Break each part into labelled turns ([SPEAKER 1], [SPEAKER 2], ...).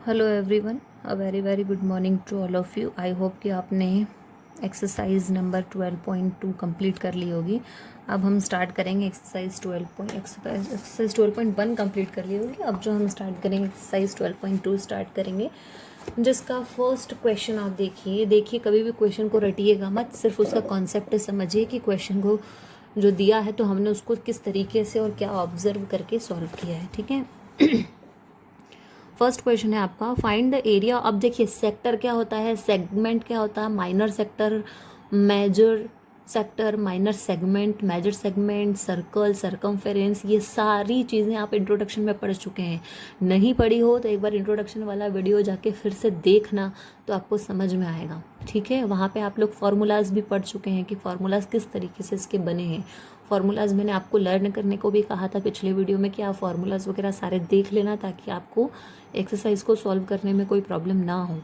[SPEAKER 1] Hello everyone, a very very good morning to all of you. I hope कि आपने exercise number 12.2 complete कर ली होगी। अब हम स्टार्ट करेंगे एक्सरसाइज 12.1 कंप्लीट कर ली होगी। अब जो हम स्टार्ट करेंगे एक्सरसाइज 12.2 स्टार्ट करेंगे, जिसका फर्स्ट क्वेश्चन आप देखिए कभी भी क्वेश्चन को रटिएगा मत, सिर्फ उसका कॉन्सेप्ट समझिए कि क्वेश्चन को जो दिया है तो हमने उसको किस तरीके से और क्या ऑब्जर्व करके सॉल्व किया है। ठीक है, फर्स्ट क्वेश्चन है आपका, फाइंड द एरिया। अब देखिए सेक्टर क्या होता है, सेगमेंट क्या होता है, minor sector, major sector, minor segment, major segment, circle, circumference, ये सारी चीज़ें आप इंट्रोडक्शन में पढ़ चुके हैं। नहीं पढ़ी हो तो एक बार इंट्रोडक्शन वाला वीडियो जाके फिर से देखना, तो आपको समझ में आएगा। ठीक है, वहाँ पे आप लोग फार्मूलाज भी पढ़ चुके हैं कि फार्मूलाज किस तरीके से इसके बने हैं। फार्मूलाज मैंने आपको लर्न करने को भी कहा था पिछले वीडियो में कि आप फार्मूलाज वगैरह सारे देख लेना, ताकि आपको एक्सरसाइज को सॉल्व करने में कोई प्रॉब्लम ना हो।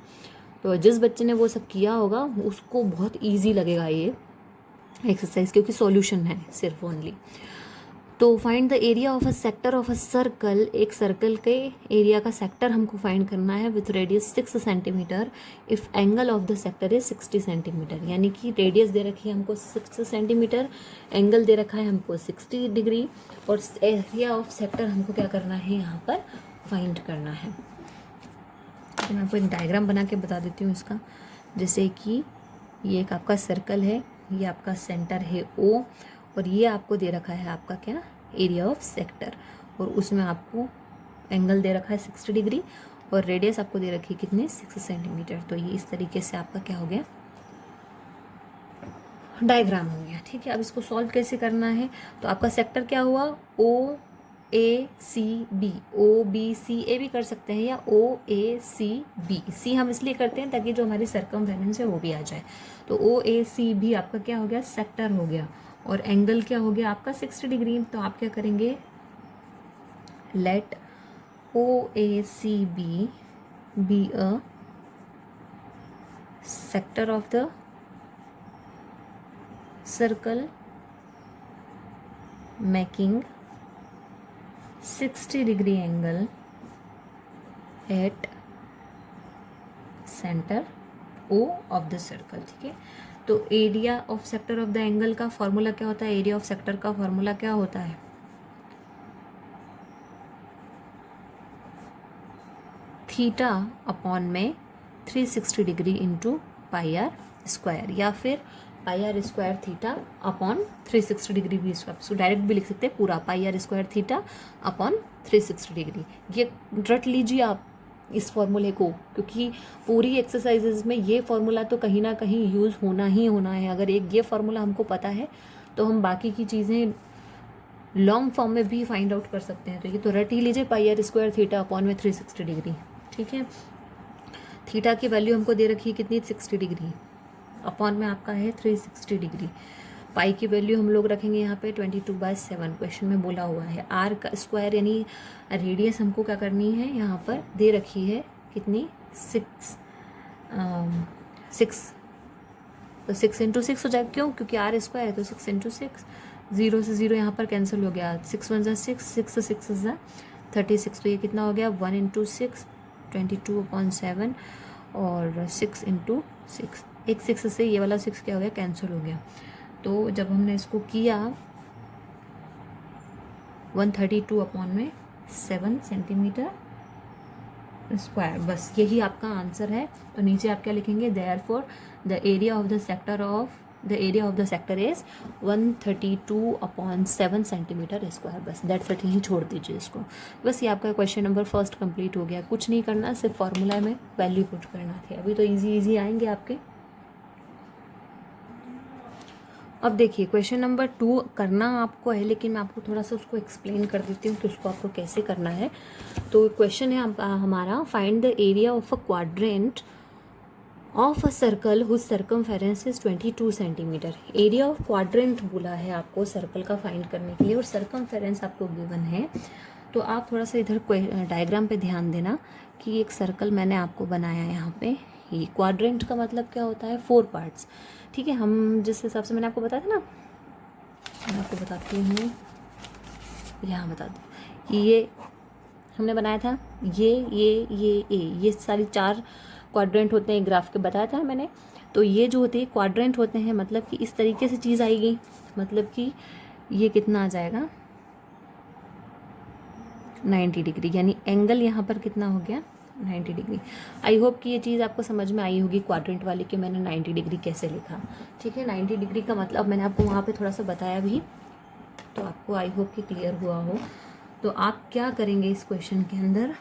[SPEAKER 1] तो जिस बच्चे ने वो सब किया होगा उसको बहुत इजी लगेगा ये एक्सरसाइज, क्योंकि सॉल्यूशन है सिर्फ ओनली। तो find the area of a sector of a circle. एक सर्कल के एरिया का सेक्टर हमको फाइंड करना है with radius 6 centimetre if angle of the sector is 60 centimetre. यानी कि रेडियस दे रखी है हमको 6 सेंटीमीटर, एंगल दे रखा है हमको 60 डिग्री, और एरिया ऑफ सेक्टर हमको क्या करना है यहाँ पर फाइंड करना है। तो मैं आपको एक डायग्राम बना के बता देती हूँ इसका। जैसे कि ये एक आपका सर्कल है, ये आपका सेंटर है ओ, और ये आपको दे रखा है आपका क्या, एरिया ऑफ सेक्टर, और उसमें आपको एंगल दे रखा है 60 डिग्री, और रेडियस आपको दे रखी है कितनी, 6 सेंटीमीटर। तो ये इस तरीके से आपका क्या हो गया, डायग्राम हो गया। ठीक है, अब इसको सॉल्व कैसे करना है। तो आपका सेक्टर क्या हुआ, ओ A C B, O B C ए भी कर सकते हैं, या ओ ए सी बी। सी हम इसलिए करते हैं ताकि जो हमारी सरकमफेरेंस है वो भी आ जाए। तो ओ ए सी बी आपका क्या हो गया, सेक्टर हो गया, और एंगल क्या हो गया आपका 60 डिग्री। तो आप क्या करेंगे, let O A C B a sector of the circle making 60 degree angle at centre O of the circle. ठीक है, तो area of sector of the angle का फॉर्मूला क्या होता है, एरिया ऑफ सेक्टर का फॉर्मूला क्या होता है, थीटा अपॉन में 360 degree into pi are square, या फिर pi are square theta upon 360 degree भी, इसको डायरेक्ट भी लिख सकते हैं पूरा, pi are square theta upon 360 degree. ये रट लीजिए आप इस फॉर्मूले को, क्योंकि पूरी एक्सरसाइजेज में ये फॉर्मूला तो कहीं ना कहीं यूज़ होना ही होना है। अगर एक ये फॉर्मूला हमको पता है तो हम बाकी की चीज़ें लॉन्ग फॉर्म में भी फाइंड आउट कर सकते हैं। तो ये तो रट ही लीजिए, पाई आर स्क्वायर थीटा अपॉन में 360 डिग्री। ठीक है, थीटा की वैल्यू हमको दे रखी है कितनी, 60 डिग्री, अपॉन में आपका है 360 डिग्री। पाई की वैल्यू हम लोग रखेंगे यहाँ पे 22/7, क्वेश्चन में बोला हुआ है। आर का स्क्वायर यानी रेडियस हमको क्या करनी है, यहाँ पर दे रखी है कितनी, 6। तो 6 इंटू 6 हो जाएगा, क्यों, क्योंकि आर स्क्वायर है तो 6 इंटू 6, 0 से 0 यहाँ पर कैंसिल हो गया, 6 1 6, 6 6 36। तो ये कितना हो गया, 1 इंटू 6 22/7, और 6 इंटू 6, एक 6 से ये वाला 6 क्या हो गया, कैंसिल हो गया। तो जब हमने इसको किया 132/7 सेंटीमीटर स्क्वायर, बस यही आपका आंसर है। तो नीचे आप क्या लिखेंगे, therefore the area of the sector is 132/7 centimetre square. बस दैट्स इट, यहीं छोड़ दीजिए इसको। बस ये आपका क्वेश्चन नंबर फर्स्ट कंप्लीट हो गया। कुछ नहीं करना, सिर्फ फॉर्मूला में वैल्यू पुट करना थे। अभी तो इजी आएंगे आपके। अब देखिए क्वेश्चन नंबर 2 करना आपको है, लेकिन मैं आपको थोड़ा सा उसको एक्सप्लेन कर देती हूँ कि उसको आपको कैसे करना है। तो क्वेश्चन है हमारा, find the area of a quadrant of a circle whose circumference is 22 centimetre. Area of quadrant बोला है आपको सर्कल का फाइंड करने के लिए, और सर्कमफेरेंस आपको गिवन है। तो आप थोड़ा सा इधर डायग्राम पे ध्यान देना कि एक सर्कल मैंने आपको बनाया है यहाँ पे। ये क्वाड्रेंट का मतलब क्या होता है, 4 पार्ट्स। ठीक है, हम जिस हिसाब से मैंने आपको बताया था ना, मैं आपको बताती हूँ, यहाँ बता दूँ कि ये हमने बनाया था, ये सारी 4 क्वाड्रेंट होते हैं ग्राफ के, बताया था मैंने। तो ये जो होते हैं क्वाड्रेंट होते हैं, मतलब कि इस तरीके से चीज़ आएगी, मतलब कि ये कितना आ जाएगा 90 डिग्री, यानी एंगल यहाँ पर कितना हो गया 90 डिग्री। आई होप कि ये चीज़ आपको समझ में आई होगी क्वाड्रेंट वाली, कि मैंने 90 डिग्री कैसे लिखा। ठीक है, 90 डिग्री का मतलब मैंने आपको वहाँ पे थोड़ा सा बताया भी, तो आपको आई होप कि क्लियर हुआ हो। तो आप क्या करेंगे इस क्वेश्चन के अंदर,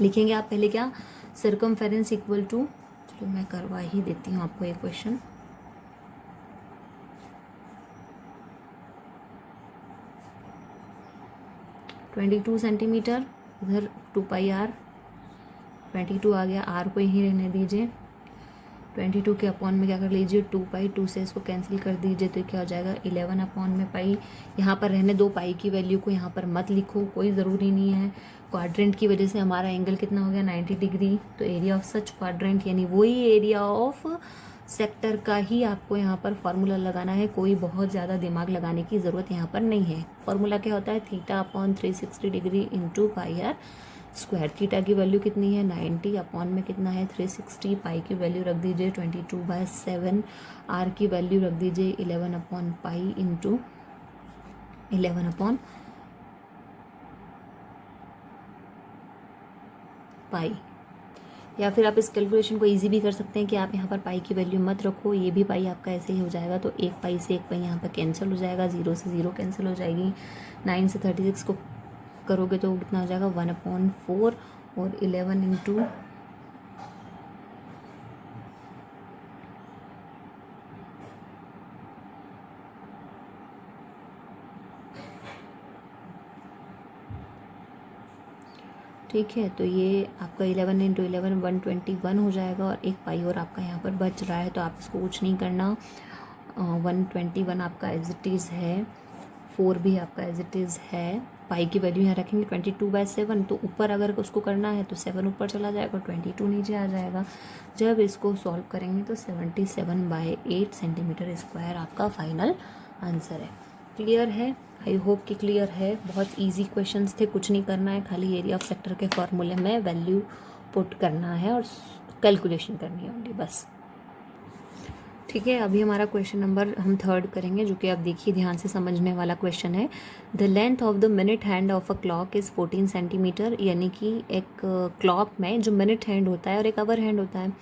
[SPEAKER 1] लिखेंगे आप पहले क्या, सर्कमफेरेंस इक्वल टू, चलो मैं करवा ही देती हूँ आपको ये क्वेश्चन। (22 सेंटीमीटर, इधर 2 पाई आर, 22 आ गया, आर को यहीं रहने दीजिए, 22 के अपॉन में क्या कर लीजिए 2 पाई, 2 से इसको कैंसिल कर दीजिए, तो क्या हो जाएगा 11 अपॉन में पाई। यहाँ पर रहने दो पाई की वैल्यू को, यहाँ पर मत लिखो, कोई ज़रूरी नहीं है। क्वाड्रेंट की वजह से हमारा एंगल कितना हो गया 90 डिग्री, तो एरिया ऑफ सच क्वाड्रेंट यानी वही एरिया ऑफ सेक्टर का ही आपको यहाँ पर फॉर्मूला लगाना है। कोई बहुत ज़्यादा दिमाग लगाने की ज़रूरत यहाँ पर नहीं है। फॉर्मूला क्या होता है, theta upon 360 degree into pi are square. Theta की वैल्यू कितनी है 90, अपॉन में कितना है 360, पाई की वैल्यू रख दीजिए 22/7, आर की वैल्यू रख दीजिए 11 upon pi into 11 upon pi. या फिर आप इस कैलकुलेशन को इजी भी कर सकते हैं कि आप यहाँ पर पाई की वैल्यू मत रखो, ये भी पाई आपका ऐसे ही हो जाएगा, तो 1 पाई से 1 पाई यहाँ पर कैंसिल हो जाएगा, 0 से 0 कैंसिल हो जाएगी, 9 से 36 को करोगे तो कितना हो जाएगा 1/4, और 11 इंटू ठीक है, तो ये आपका 11 इंटू 11 121 हो जाएगा, और 1 पाई और आपका यहाँ पर बच रहा है, तो आप इसको कुछ नहीं करना। 121 आपका एज इट इज़ है, 4 भी आपका एज इट इज़ है, पाई की वैल्यू यहाँ रखेंगे 22/7, तो ऊपर अगर उसको करना है तो 7 ऊपर चला जाएगा, 22 नीचे आ जाएगा। जब इसको सॉल्व करेंगे तो 77/8 सेंटीमीटर स्क्वायर आपका फाइनल आंसर है। क्लियर है, आई होप कि क्लियर है। बहुत इजी क्वेश्चंस थे, कुछ नहीं करना है, खाली एरिया ऑफ सेक्टर के फॉर्मूले में वैल्यू पुट करना है और कैलकुलेशन करनी है ओनली, बस। ठीक है, अभी हमारा क्वेश्चन नंबर हम 3 करेंगे, जो कि आप देखिए ध्यान से समझने वाला क्वेश्चन है। The length of the minute hand of a clock is 14 centimetre, यानी कि एक क्लॉक में जो मिनट हैंड होता है और एक आवर हैंड होता है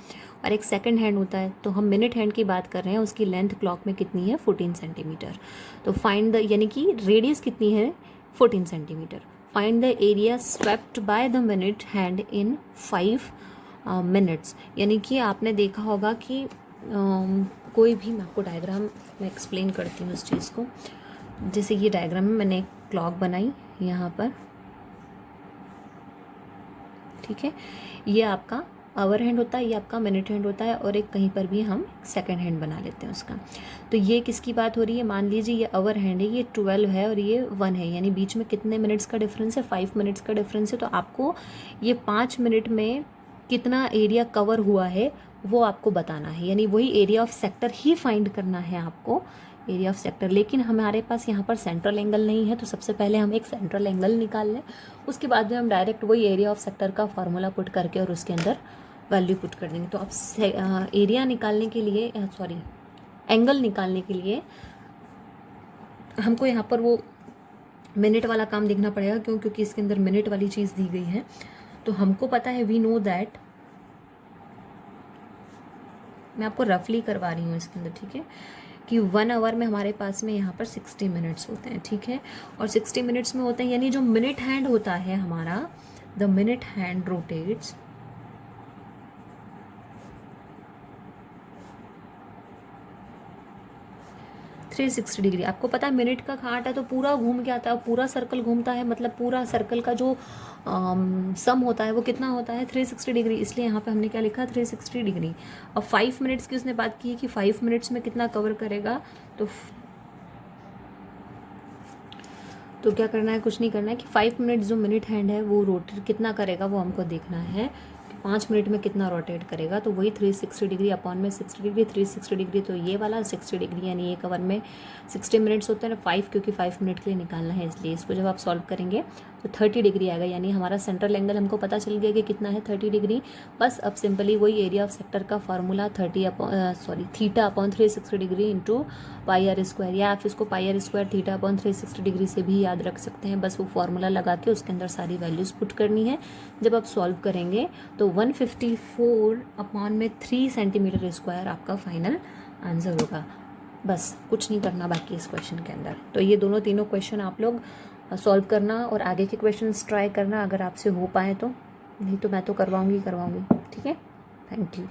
[SPEAKER 1] और एक सेकंड हैंड होता है, तो हम मिनट हैंड की बात कर रहे हैं, उसकी लेंथ क्लॉक में कितनी है 14 सेंटीमीटर। तो फाइंड द, यानी कि रेडियस कितनी है 14 centimetre. Find the area swept by the minute hand in 5 minutes. यानी कि आपने देखा होगा कि कोई भी, मैं आपको डायग्राम में एक्सप्लेन करती हूँ इस चीज़ को। जैसे ये डायग्राम में मैंने एक क्लॉक बनाई यहाँ पर, ठीक है, ये आपका आवर हैंड होता है, ये आपका मिनट हैंड होता है, और एक कहीं पर भी हम सेकंड हैंड बना लेते हैं उसका। तो ये किसकी बात हो रही है, मान लीजिए ये आवर हैंड है, ये 12 है और ये 1 है, यानी बीच में कितने मिनट्स का डिफरेंस है 5 मिनट्स का डिफरेंस है। तो आपको ये 5 मिनट में कितना एरिया कवर हुआ है वो आपको बताना है, यानी वही area of sector he find करना है आपको, एरिया ऑफ सेक्टर। लेकिन हमारे पास यहाँ पर सेंट्रल एंगल नहीं है, तो सबसे पहले हम एक सेंट्रल एंगल निकाल लें, उसके बाद में हम डायरेक्ट वही एरिया ऑफ सेक्टर का फार्मूला पुट करके और उसके अंदर वैल्यू पुट कर देंगे। तो आप एरिया निकालने के लिए, सॉरी एंगल निकालने के लिए हमको यहाँ पर वो मिनट वाला काम देखना पड़ेगा, क्यों, क्योंकि इसके अंदर मिनट वाली चीज़ दी गई है। तो हमको पता है, वी नो दैट, मैं आपको रफली करवा रही हूँ इसके अंदर, ठीक है, कि 1 आवर में हमारे पास में यहाँ पर 60 मिनट्स होते हैं, ठीक है, और 60 मिनट्स में होते हैं, यानी जो मिनट हैंड होता है हमारा, the minute hand rotates 360 degree. आपको पता है मिनट का कांटा है तो पूरा घूम के आता है, पूरा सर्कल घूमता है, मतलब पूरा सर्कल का जो सम होता है वो कितना होता है 360 डिग्री। इसलिए यहाँ पे हमने क्या लिखा 360 डिग्री। अब 5 मिनट्स की उसने बात की है कि 5 मिनट्स में कितना कवर करेगा, तो क्या करना है, कुछ नहीं करना है कि 5 मिनट जो मिनट हैंड है वो रोटेट कितना करेगा वो हमको देखना है, 5 मिनट में कितना रोटेट करेगा। तो वही 360 डिग्री अपॉन में 60 डिग्री, 360 डिग्री तो ये वाला 60 डिग्री, यानी एक आवर में 60 मिनट्स होते हैं 5, क्योंकि 5 मिनट के लिए निकालना है, इसलिए इसको जब आप सॉल्व करेंगे तो 30 डिग्री आएगा, यानी हमारा सेंट्रल एंगल हमको पता चल गया कि कितना है 30 डिग्री। बस अब सिंपली वही एरिया ऑफ सेक्टर का formula theta upon 360 degree into pi are square, या आप इसको pi are square theta upon 360 degree से भी याद रख सकते हैं। बस वो फार्मूला लगा के उसके अंदर सारी वैल्यूज़ पुट करनी है। जब आप सॉल्व करेंगे तो 154 अपॉन में 3 सेंटीमीटर स्क्वायर आपका फाइनल आंसर होगा। बस कुछ नहीं करना बाकी इस क्वेश्चन के अंदर। तो ये दोनों तीनों क्वेश्चन आप लोग सॉल्व करना और आगे के क्वेश्चंस ट्राई करना अगर आपसे हो पाए तो, नहीं तो मैं तो करवाऊंगी। ठीक है, थैंक यू।